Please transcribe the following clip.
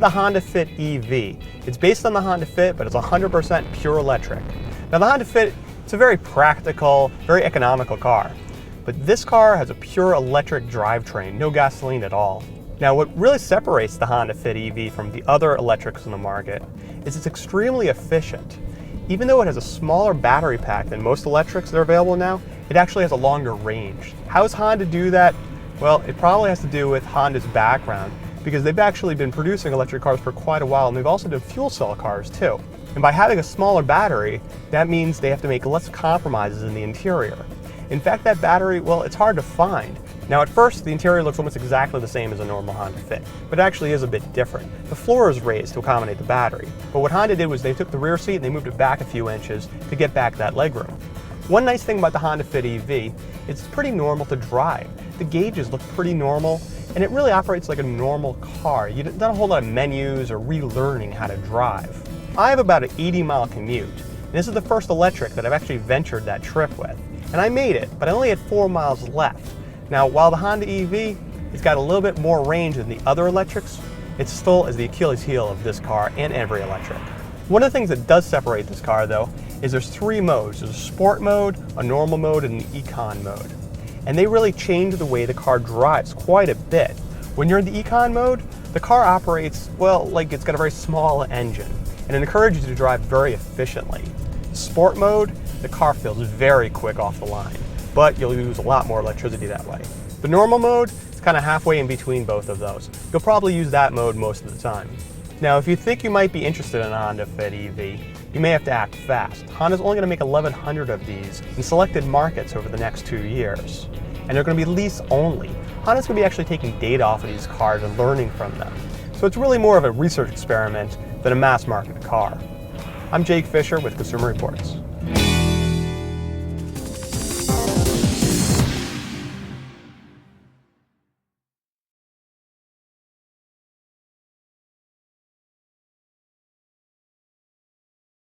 the Honda Fit EV. It's based on the Honda Fit, but it's 100% pure electric. Now the Honda Fit, it's a very practical, very economical car. But this car has a pure electric drivetrain, no gasoline at all. Now what really separates the Honda Fit EV from the other electrics in the market is it's extremely efficient. Even though it has a smaller battery pack than most electrics that are available now, it actually has a longer range. How does Honda do that? Well, it probably has to do with Honda's background, because they've actually been producing electric cars for quite a while, and they've also done fuel cell cars too. And by having a smaller battery, that means they have to make less compromises in the interior. In fact, that battery, well, it's hard to find. Now at first, the interior looks almost exactly the same as a normal Honda Fit, but it actually is a bit different. The floor is raised to accommodate the battery, but what Honda did was they took the rear seat and they moved it back a few inches to get back that legroom. One nice thing about the Honda Fit EV, it's pretty normal to drive. The gauges look pretty normal, and it really operates like a normal car. You don't have a whole lot of menus or relearning how to drive. I have about an 80-mile commute, and this is the first electric that I've actually ventured that trip with. And I made it, but I only had 4 miles left. Now, while the Honda EV has got a little bit more range than the other electrics, it still is the Achilles heel of this car and every electric. One of the things that does separate this car, though, is there's 3 modes. There's a sport mode, a normal mode, and an econ mode. And they really change the way the car drives quite a bit. When you're in the econ mode, the car operates, well, like it's got a very small engine, and it encourages you to drive very efficiently. Sport mode, the car feels very quick off the line, but you'll use a lot more electricity that way. The normal mode is kind of halfway in between both of those. You'll probably use that mode most of the time. Now, if you think you might be interested in a Honda Fit EV, you may have to act fast. Honda's only going to make 1,100 of these in selected markets over the next 2 years. And they're going to be lease only. Honda's going to be actually taking data off of these cars and learning from them. So it's really more of a research experiment than a mass market car. I'm Jake Fisher with Consumer Reports.